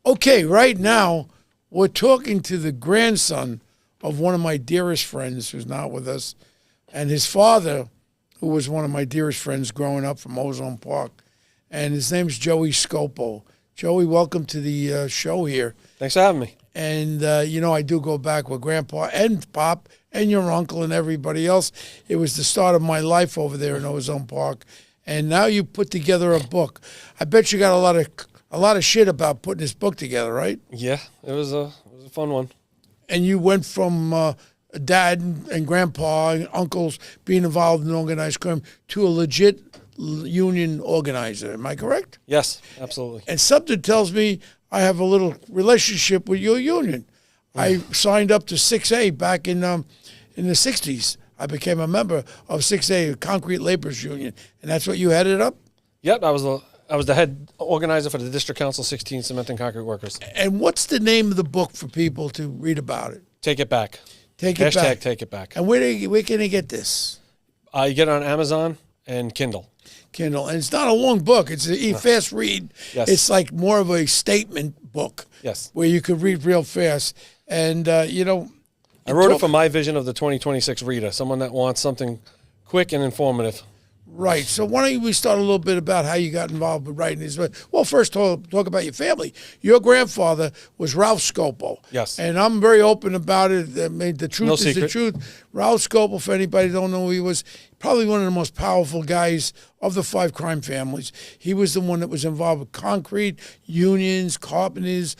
Okay, right now, we're talking to the grandson of one of my dearest friends who's not with us, and his father, who was one of my dearest friends growing up from Ozone Park, and his name's Joey Scopo. Joey, welcome to the show here. Thanks for having me. And, I do go back with Grandpa and Pop and your uncle and everybody else. It was the start of my life over there in Ozone Park. And now you put together a book. I bet you got a lot of shit about putting this book together, right? Yeah, it was a fun one. And you went from dad and grandpa and uncles being involved in organized crime to a legit union organizer. Am I correct? Yes, absolutely. And something tells me I have a little relationship with your union. I signed up to 6A back in the 60s. I became a member of 6A, Concrete Laborers Union, and that's what you headed up? Yep, I was the head organizer for the District Council 16 Cement and Concrete Workers. And what's the name of the book for people to read about it? Take It Back. Take It Back. Take It Back. And where can they get this? You get it on Amazon and Kindle. Kindle. And it's not a long book. It's a fast read. Yes. It's like more of a statement book. Yes. Where you could read real fast. And, I wrote it for my vision of the 2026 reader, someone that wants something quick and informative. Right. So why don't we start a little bit about how you got involved with writing this? Well, first talk about your family. Your grandfather was Ralph Scopo. Yes. And I'm very open about it. I mean, the truth No is secret. the truth. Ralph Scopo, for anybody who don't know who he was, probably one of the most powerful guys of the 5 crime families. He was the one that was involved with concrete, unions, carpenters,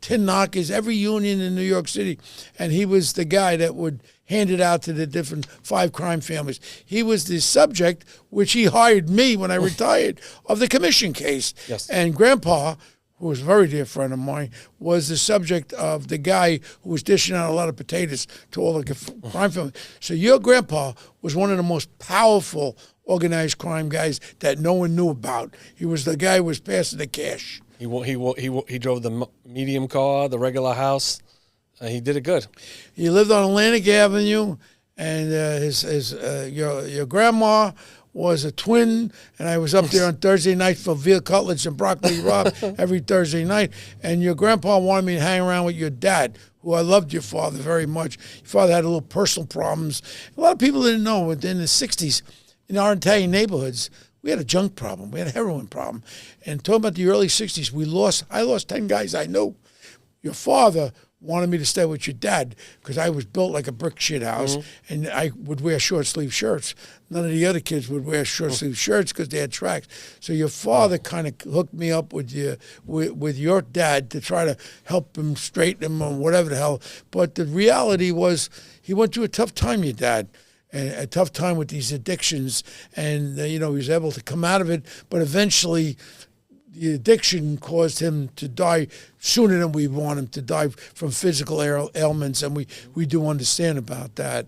tin knockers, every union in New York City. And he was the guy that would hand it out to the different 5 crime families. He was the subject, which he hired me when I retired, of the commission case. Yes. And Grandpa, who was a very dear friend of mine, was the subject of the guy who was dishing out a lot of potatoes to all the crime families. So your grandpa was one of the most powerful organized crime guys that no one knew about. He was the guy who was passing the cash. He drove the medium car, the regular house. He did it good. He lived on Atlantic Avenue, and your grandma was a twin, and I was up there on Thursday night for veal cutlets and broccoli rabe every Thursday night. And your grandpa wanted me to hang around with your dad, who I loved your father very much. Your father had a little personal problems. A lot of people didn't know, but in the 60s, in our Italian neighborhoods, we had a junk problem. We had a heroin problem. And talking about the early 60s, I lost 10 guys I knew. Your father wanted me to stay with your dad because I was built like a brick shit house, and I would wear short sleeve shirts. None of the other kids would wear short sleeve shirts because they had tracks. So your father kind of hooked me up with your dad to try to help him straighten him or whatever the hell. But the reality was he went through a tough time, your dad. And a tough time with these addictions, and he was able to come out of it, but eventually the addiction caused him to die sooner than we want him to die from physical ailments, and we do understand about that.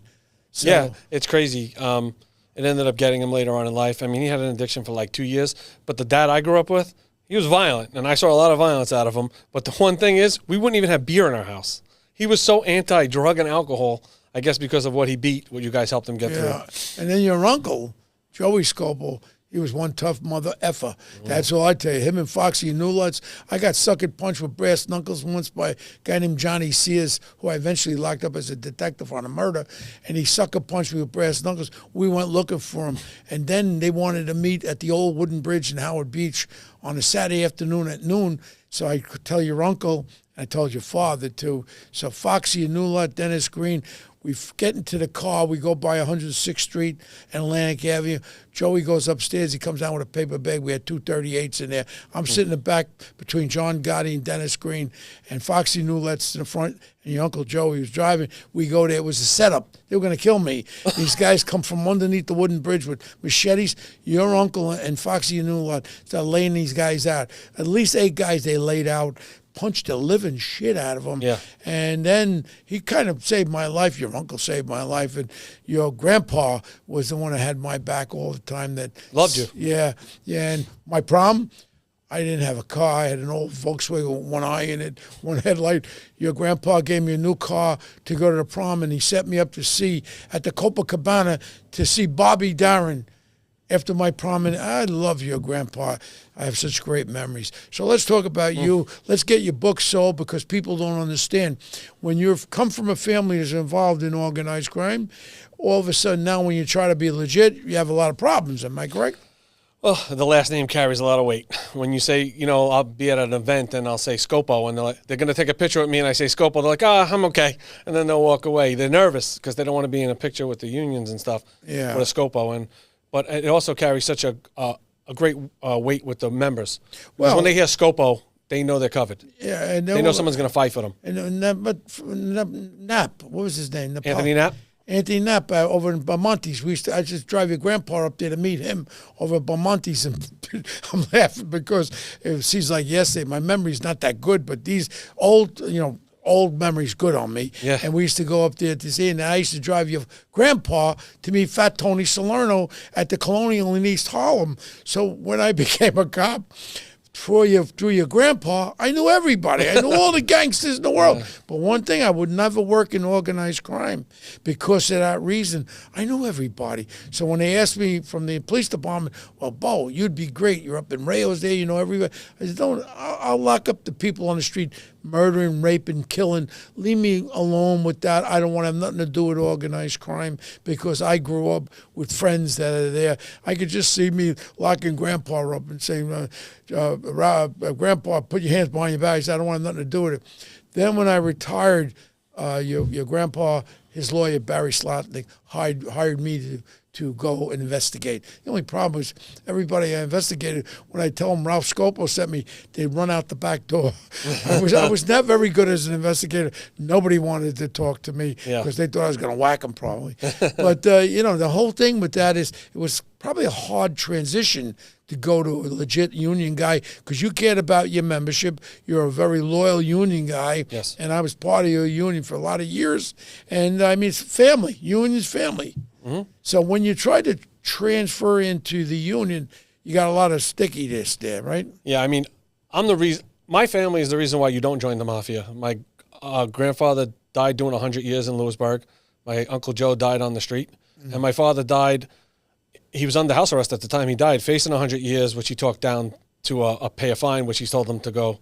So, yeah, it's crazy. It ended up getting him later on in life. I mean, he had an addiction for like 2 years, but the dad I grew up with, he was violent, and I saw a lot of violence out of him. But the one thing is, we wouldn't even have beer in our house. He was so anti-drug and alcohol, I guess because of what he beat, what you guys helped him get through. And then your uncle, Joey Scopo, he was one tough mother effer. That's all I tell you. Him and Foxy and Newlutz. I got sucker punched with brass knuckles once by a guy named Johnny Sears, who I eventually locked up as a detective on a murder. And he sucker punched me with brass knuckles. We went looking for him. And then they wanted to meet at the old wooden bridge in Howard Beach on a Saturday afternoon at noon. So I could tell your uncle, I told your father too. So Foxy and Newlutz, Dennis Green, we get into the car. We go by 106th Street and Atlantic Avenue. Joey goes upstairs. He comes down with a paper bag. We had 238s in there. I'm sitting in the back between John Gotti and Dennis Green, and Foxy Newlett's in the front, and your Uncle Joey was driving. We go there. It was a setup. They were going to kill me. These guys come from underneath the wooden bridge with machetes. Your uncle and Foxy Newlett start laying these guys out. At least 8 guys they laid out. Punched the living shit out of him. Yeah. And then he kind of saved my life. Your uncle saved my life. And your grandpa was the one that had my back all the time. That loved you. Yeah. Yeah. And my prom, I didn't have a car. I had an old Volkswagen with one eye in it, one headlight. Your grandpa gave me a new car to go to the prom, and he set me up to see at the Copacabana to see Bobby Darin after my prominent, I love your grandpa. I have such great memories. So let's talk about you. Let's get your book sold, because people don't understand. When you've come from a family that's involved in organized crime, all of a sudden now when you try to be legit, you have a lot of problems. Am I correct? Well, the last name carries a lot of weight. When you say, I'll be at an event and I'll say Scopo, and they're going to take a picture with me and I say Scopo, they're like, I'm okay. And then they'll walk away. They're nervous because they don't want to be in a picture with the unions and stuff with a Scopo. But it also carries such a great weight with the members. Because when they hear Scopo, they know they're covered. Yeah, and they know someone's going to fight for them. And Knapp, what was his name? Anthony Knapp? Anthony Knapp over in Belmonte's. I just drive your grandpa up there to meet him over at Belmonte's, and I'm laughing because it seems like yesterday. My memory's not that good, but these old memories good on me. Yeah. And we used to go up there to see, and I used to drive your grandpa to meet Fat Tony Salerno at the Colonial in East Harlem. So when I became a cop, through your grandpa, I knew everybody. I knew all the gangsters in the world. Yeah. But one thing, I would never work in organized crime because of that reason. I knew everybody. So when they asked me from the police department, well, Bo, you'd be great. You're up in Rayos there. You know everybody. I said, I'll lock up the people on the street murdering, raping, killing. Leave me alone with that. I don't want to have nothing to do with organized crime because I grew up with friends that are there. I could just see me locking Grandpa up and saying, Grandpa, put your hands behind your back. He said, I don't want nothing to do with it. Then when I retired, your grandpa, his lawyer, Barry Slotnick, hired me to go and investigate. The only problem was everybody I investigated, when I tell them Ralph Scopo sent me, they'd run out the back door. I was not very good as an investigator. Nobody wanted to talk to me because they thought I was going to whack them probably. But, the whole thing with that is it was probably a hard transition to go to a legit union guy because you cared about your membership. You're a very loyal union guy. Yes. And I was part of your union for a lot of years. And, it's family. Union's family. Mm-hmm. So when you try to transfer into the union, you got a lot of stickiness there, right? Yeah, I'm the reason. My family is the reason why you don't join the mafia. My grandfather died doing 100 years in Lewisburg. My Uncle Joe died on the street. Mm-hmm. And my father died. He was under house arrest at the time he died, facing 100 years, which he talked down to pay a fine, which he told him to go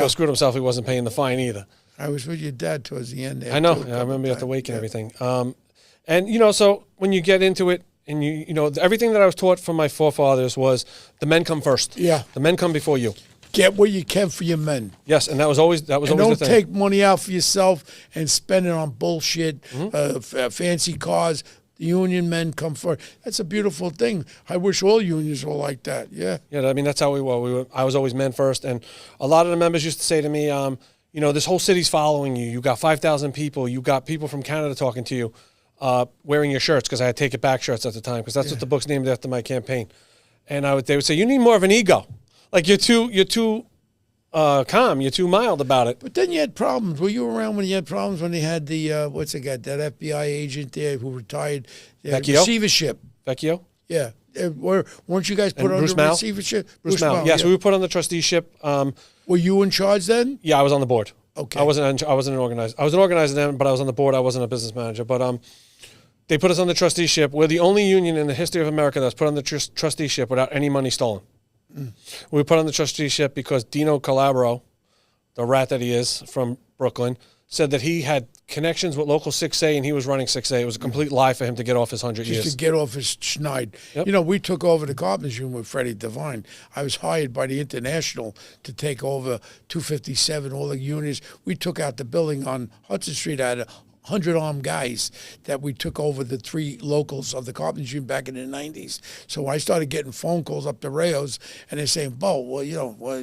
screw himself. He wasn't paying the fine either. I was with your dad towards the end there. I know. I remember you at the wake and everything. And, so when you get into it and everything that I was taught from my forefathers was the men come first. Yeah. The men come before you. Get what you can for your men. Yes, and that was always the thing. Don't take money out for yourself and spend it on bullshit, fancy cars. The union men come first. That's a beautiful thing. I wish all unions were like that. Yeah. Yeah, that's how we were. I was always men first. And a lot of the members used to say to me, this whole city's following you. You got 5,000 people. You got people from Canada talking to you. Wearing your shirts because I had Take It Back shirts at the time because that's what the book's named after my campaign, and they would say you need more of an ego, like you're too calm, you're too mild about it. But then you had problems. Were you around when you had problems when they had the that FBI agent there who retired, receivership? Vecchio? Yeah, weren't you guys put under receivership? Bruce Mal. Yes, we were put on the trusteeship. Were you in charge then? Yeah, I was on the board. Okay. I wasn't an organizer. I was an organizer then, but I was on the board. I wasn't a business manager. But they put us on the trusteeship. We're the only union in the history of America that's put on the trusteeship without any money stolen. Mm. We were put on the trusteeship because Dino Calabro, the rat that he is from Brooklyn, said that he had connections with local 6A and he was running 6A. It was a complete lie for him to get off his 100 years. Just to get off his schneid. Yep. We took over the Carpenters Union with Freddie Devine. I was hired by the International to take over 257, all the unions. We took out the building on Hudson Street. I had 100 armed guys that we took over the 3 locals of the Carpenters Union back in the 90s. So I started getting phone calls up to Rayos, and they're saying, Bo,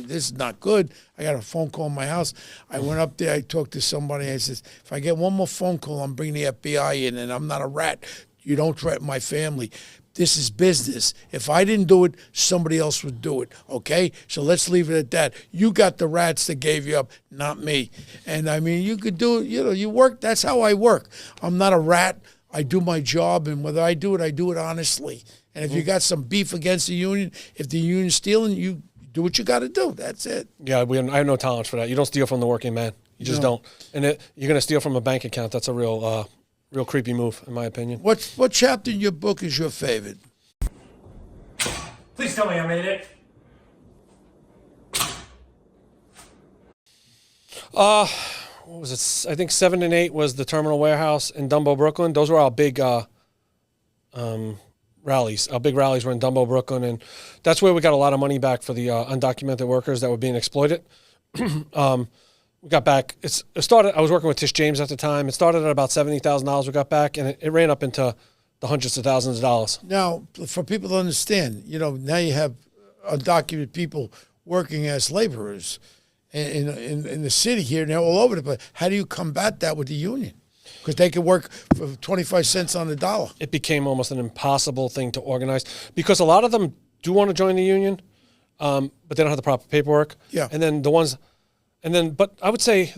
this is not good. I got a phone call in my house. I went up there, I talked to somebody, I said, if I get one more phone call, I'm bringing the FBI in, and I'm not a rat. You don't threaten my family. This is business. If I didn't do it, somebody else would do it, okay? So let's leave it at that. You got the rats that gave you up, not me. And, you could do it, you work. That's how I work. I'm not a rat. I do my job, and whether I do it honestly. And if you got some beef against the union, if the union's stealing, you do what you got to do. That's it. Yeah, I have no tolerance for that. You don't steal from the working man. You just don't. And you're going to steal from a bank account. That's a real creepy move, in my opinion. What chapter in your book is your favorite? Please tell me I made it. What was it? I think 7 and 8 was the Terminal Warehouse in Dumbo, Brooklyn. Those were our big rallies. Our big rallies were in Dumbo, Brooklyn, and that's where we got a lot of money back for the undocumented workers that were being exploited. We got back. It started. I was working with Tish James at the time. It started at about $70,000. We got back, and it ran up into the hundreds of thousands of dollars. Now, for people to understand, now you have undocumented people working as laborers in the city here, and they're all over the place. How do you combat that with the union? Because they could work for 25 cents on the dollar. It became almost an impossible thing to organize because a lot of them do want to join the union, but they don't have the proper paperwork. Yeah. But I would say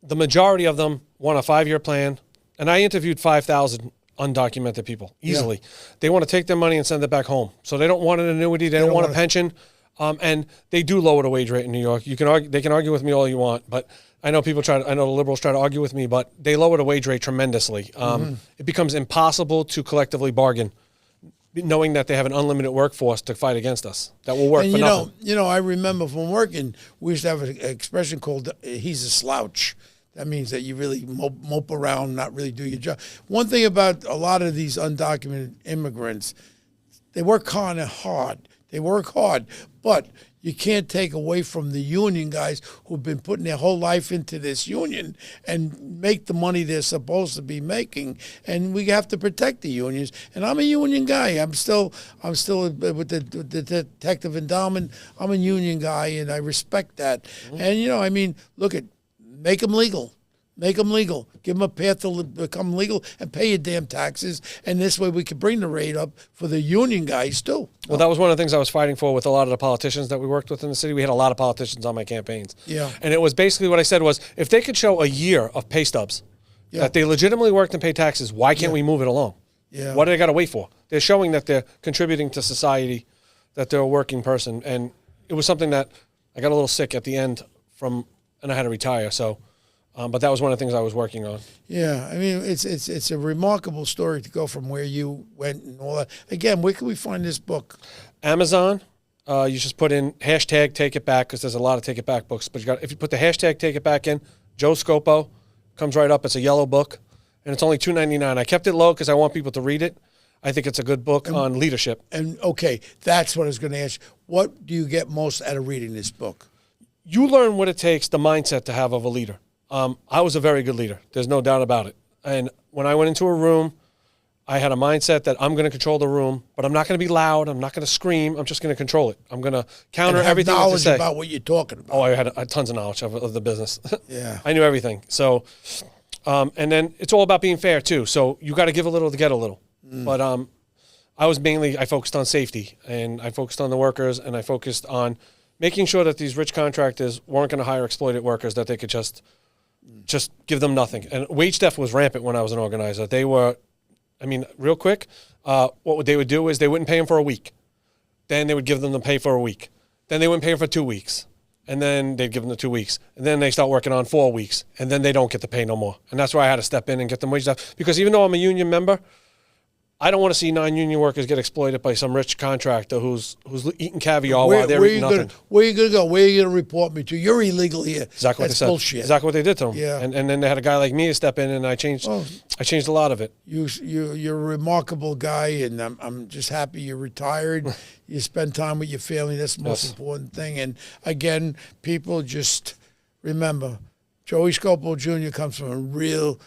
the majority of them want a 5-year plan, and I interviewed 5,000 undocumented people easily. Yeah. They want to take their money and send it back home. So they don't want an annuity. They don't want a pension. And they do lower the wage rate in New York. You can argue, they can argue with me all you want, but I know I know the liberals try to argue with me, but they lower the wage rate tremendously. It becomes impossible to collectively bargain, knowing that they have an unlimited workforce to fight against us. That will work for nothing. I remember from working, we used to have an expression called "he's a slouch." That means that you really mope around, not really do your job. One thing about a lot of these undocumented immigrants, they work kind of hard. They work hard, but you can't take away from the union guys who've been putting their whole life into this union and make the money they're supposed to be making. And we have to protect the unions. And I'm a union guy. I'm still with the detective endowment. I'm a union guy, and I respect that. Mm-hmm. And look at. Make them legal. Make them legal. Give them a path to become legal and pay your damn taxes. And this way we can bring the rate up for the union guys too. Well, that was one of the things I was fighting for with a lot of the politicians that we worked with in the city. We had a lot of politicians on my campaigns. Yeah. And it was basically what I said was, if they could show a year of pay stubs that they legitimately worked and paid taxes, why can't we move it along? Yeah. What do they got to wait for? They're showing that they're contributing to society, that they're a working person. And it was something that I got a little sick at the end and I had to retire. So, but that was one of the things I was working on. Yeah, it's a remarkable story to go from where you went and all that. Again, where can we find this book? Amazon. You just put in hashtag Take It Back because there's a lot of Take It Back books. But if you put the hashtag Take It Back in, Joe Scopo comes right up. It's a yellow book, and it's only $2.99. I kept it low because I want people to read it. I think it's a good book on leadership. And okay, that's what I was going to ask you. What do you get most out of reading this book? You learn what it takes, the mindset to have of a leader. I was a very good leader. There's no doubt about it. And when I went into a room, I had a mindset that I'm going to control the room, but I'm not going to be loud. I'm not going to scream. I'm just going to control it. I'm going to counter everything that they say. Knowledge about what you're talking about. Oh, I had tons of knowledge of the business. Yeah. I knew everything. So, and then it's all about being fair too. So you got to give a little to get a little. But I focused on safety, and I focused on the workers, and I focused on making sure that these rich contractors weren't going to hire exploited workers, that they could just give them nothing. And wage theft was rampant when I was an organizer. They were, real quick, what they would do is they wouldn't pay them for a week. Then they would give them the pay for a week. Then they wouldn't pay them for 2 weeks. And then they'd give them the 2 weeks. And then they start working on 4 weeks. And then they don't get the pay no more. And that's why I had to step in and get them wage theft. Because even though I'm a union member, I don't want to see non-union workers get exploited by some rich contractor who's eating caviar while they're eating nothing. Where are you going to go? Where are you going to report me to? You're illegal here. Exactly what they said. Bullshit. Exactly what they did to them. Yeah. And then they had a guy like me to step in, and I changed a lot of it. You're a remarkable guy, and I'm just happy you're retired. You spend time with your family. That's the most important thing. And again, people just remember, Joey Scopo Jr. comes from a real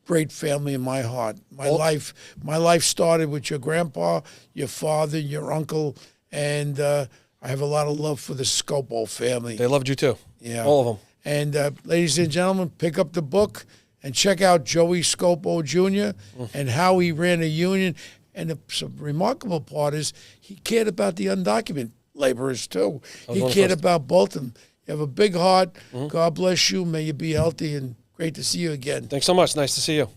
great family in my heart. My life started with your grandpa, your father, your uncle, and I have a lot of love for the Scopo family. They loved you too. Yeah. All of them. And ladies and gentlemen, pick up the book and check out Joey Scopo Jr. And how he ran a union. And the remarkable part is he cared about the undocumented laborers too. He cared about both of them. You have a big heart. God bless you. May you be healthy, and great to see you again. Thanks so much. Nice to see you.